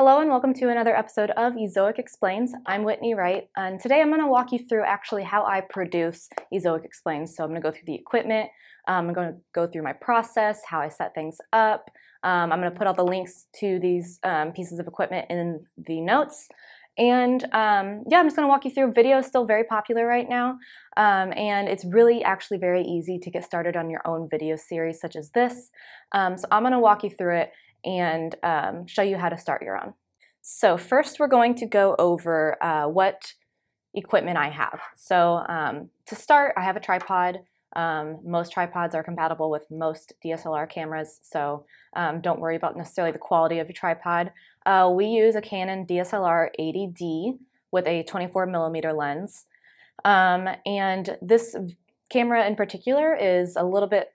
Hello and welcome to another episode of Ezoic Explains. I'm Whitney Wright, and today I'm going to walk you through actually how I produce Ezoic Explains. So I'm going to go through the equipment, I'm going to go through my process, how I set things up. I'm going to put all the links to these pieces of equipment in the notes. And I'm just going to walk you through. Video is still very popular right now, and it's really actually very easy to get started on your own video series such as this. So I'm going to walk you through it and show you how to start your own. So first we're going to go over what equipment I have. So to start, I have a tripod. Most tripods are compatible with most DSLR cameras, so don't worry about necessarily the quality of your tripod. We use a Canon DSLR 80D with a 24mm lens. And this camera in particular is a little bit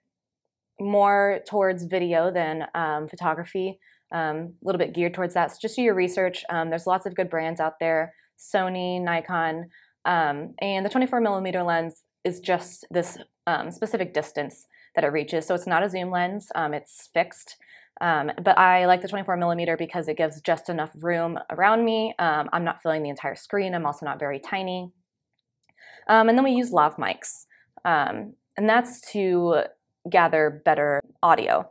more towards video than photography, a little bit geared towards that. So just do your research. There's lots of good brands out there, Sony, Nikon, and the 24mm lens is just this specific distance that it reaches. So it's not a zoom lens, it's fixed. But I like the 24mm because it gives just enough room around me. I'm not filling the entire screen. I'm also not very tiny. And then we use lav mics, and that's to gather better audio.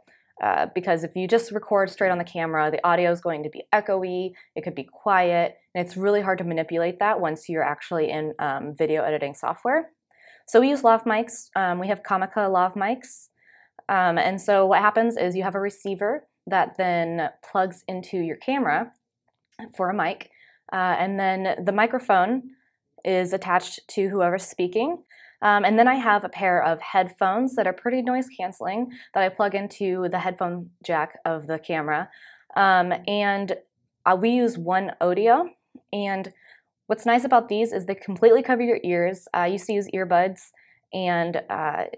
Because if you just record straight on the camera, the audio is going to be echoey, it could be quiet, and it's really hard to manipulate that once you're actually in video editing software. So we use lav mics. We have Comica Lav mics. And so what happens is you have a receiver that then plugs into your camera for a mic, and then the microphone is attached to whoever's speaking. And then I have a pair of headphones that are pretty noise canceling that I plug into the headphone jack of the camera. And we use One Audio. And what's nice about these is they completely cover your ears. I used to use earbuds, and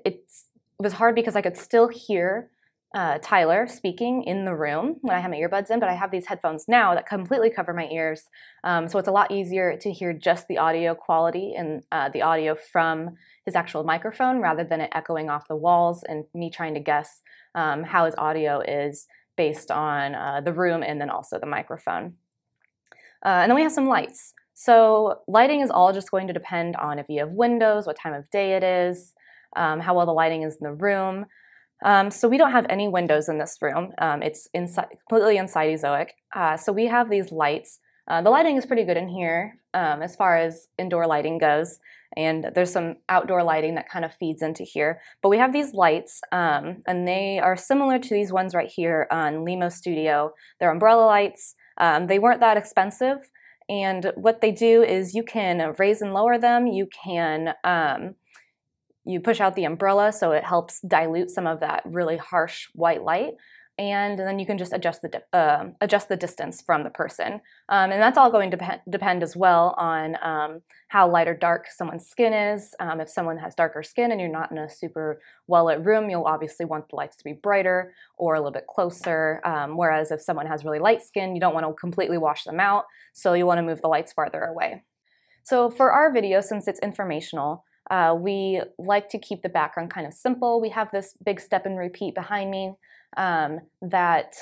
it was hard because I could still hear Tyler speaking in the room when I had my earbuds in, but I have these headphones now that completely cover my ears. So it's a lot easier to hear just the audio quality and the audio from his actual microphone rather than it echoing off the walls and me trying to guess how his audio is based on the room and then also the microphone. And then we have some lights. So lighting is all just going to depend on if you have windows, what time of day it is, how well the lighting is in the room. So we don't have any windows in this room. It's completely inside Ezoic. So we have these lights. The lighting is pretty good in here as far as indoor lighting goes, and there's some outdoor lighting that kind of feeds into here. But we have these lights, and they are similar to these ones right here on Limo Studio. They're umbrella lights. They weren't that expensive, and what they do is you can raise and lower them. You can you push out the umbrella so it helps dilute some of that really harsh white light, and then you can just adjust the distance from the person. And that's all going to depend as well on how light or dark someone's skin is. If someone has darker skin and you're not in a super well-lit room, you'll obviously want the lights to be brighter or a little bit closer, whereas if someone has really light skin, you don't want to completely wash them out, so you want to move the lights farther away. So for our video, since it's informational, we like to keep the background kind of simple. We have this big step and repeat behind me that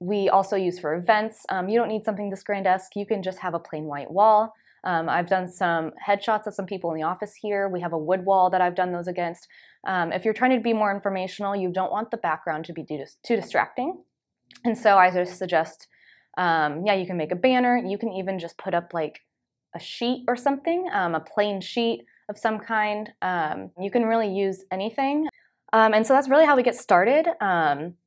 we also use for events. You don't need something this grandesque. You can just have a plain white wall. I've done some headshots of some people in the office here. We have a wood wall that I've done those against. If you're trying to be more informational, you don't want the background to be too distracting. And so I just suggest, you can make a banner. You can even just put up like a sheet or something, a plain sheet of some kind. You can really use anything. And so that's really how we get started.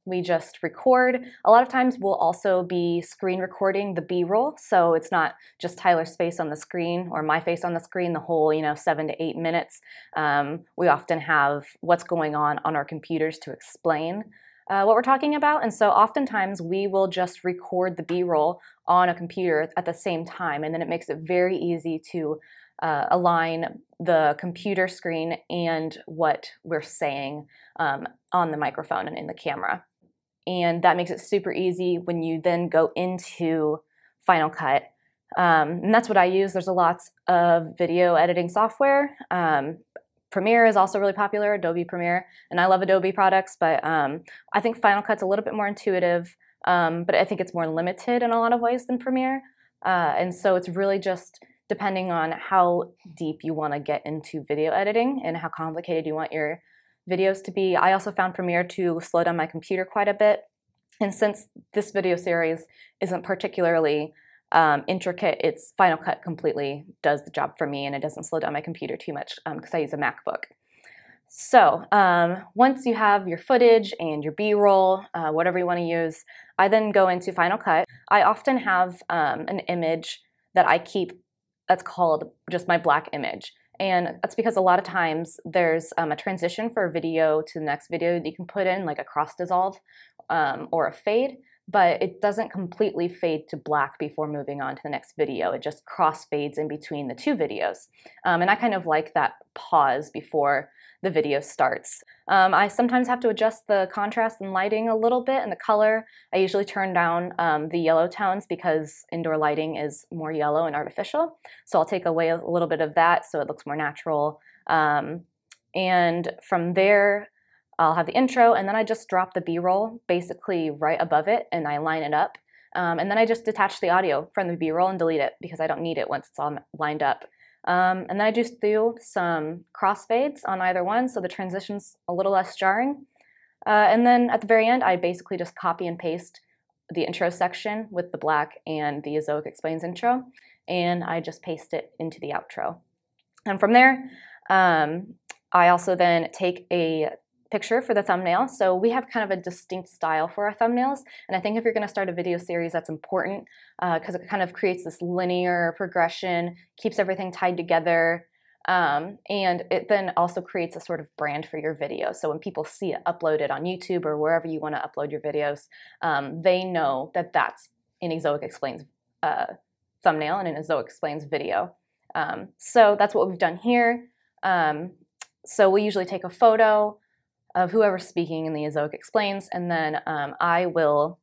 We just record. A lot of times we'll also be screen recording the B-roll, so it's not just Tyler's face on the screen or my face on the screen the whole 7 to 8 minutes. We often have what's going on our computers to explain what we're talking about, and so oftentimes we will just record the B-roll on a computer at the same time, and then it makes it very easy to align the computer screen and what we're saying on the microphone and in the camera. And that makes it super easy when you then go into Final Cut. And that's what I use. There's lots of video editing software. Premiere is also really popular, Adobe Premiere, and I love Adobe products, but I think Final Cut's a little bit more intuitive. but I think it's more limited in a lot of ways than Premiere. And so it's really just depending on how deep you want to get into video editing and how complicated you want your videos to be. I also found Premiere to slow down my computer quite a bit. And since this video series isn't particularly intricate, it's Final Cut completely does the job for me, and it doesn't slow down my computer too much because I use a MacBook. So once you have your footage and your B-roll, whatever you want to use, I then go into Final Cut. I often have an image that I keep that's called just my black image. And that's because a lot of times there's a transition for a video to the next video that you can put in, like a cross dissolve or a fade, but it doesn't completely fade to black before moving on to the next video. It just cross fades in between the two videos. And I kind of like that pause before the video starts. I sometimes have to adjust the contrast and lighting a little bit and the color. I usually turn down the yellow tones because indoor lighting is more yellow and artificial. So I'll take away a little bit of that so it looks more natural. And from there, I'll have the intro, and then I just drop the B-roll basically right above it, and I line it up. And then I just detach the audio from the B-roll and delete it because I don't need it once it's all lined up. And then I just do some crossfades on either one so the transition's a little less jarring. And then at the very end, I basically just copy and paste the intro section with the black and the Ezoic Explains intro, and I just paste it into the outro. And from there, I also then take a picture for the thumbnail. So we have kind of a distinct style for our thumbnails, and I think if you're going to start a video series, that's important because it kind of creates this linear progression, keeps everything tied together, and it then also creates a sort of brand for your video. So when people see it uploaded on YouTube or wherever you want to upload your videos, they know that that's an Ezoic Explains thumbnail and an Ezoic Explains video. So that's what we've done here. So we usually take a photo of whoever's speaking in the Ezoic Explains, and then I will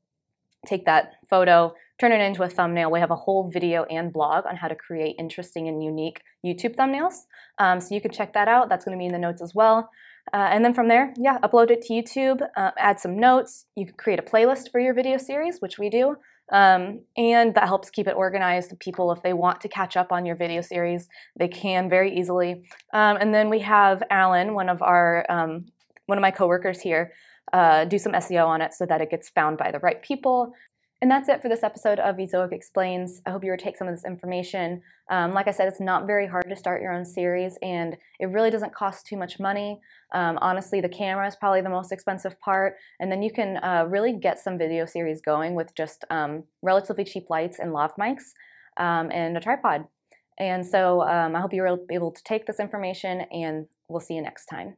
take that photo, turn it into a thumbnail. We have a whole video and blog on how to create interesting and unique YouTube thumbnails. So you can check that out. That's going to be in the notes as well. And then from there, yeah, upload it to YouTube, add some notes. You can create a playlist for your video series, which we do. And that helps keep it organized. People, if they want to catch up on your video series, they can very easily. And then we have Alan, one of my coworkers here, do some SEO on it so that it gets found by the right people. And that's it for this episode of Ezoic Explains. I hope you take some of this information. Like I said, it's not very hard to start your own series, and it really doesn't cost too much money. Honestly, the camera is probably the most expensive part, and then you can really get some video series going with just relatively cheap lights and lav mics and a tripod. And so I hope you were able to take this information, and we'll see you next time.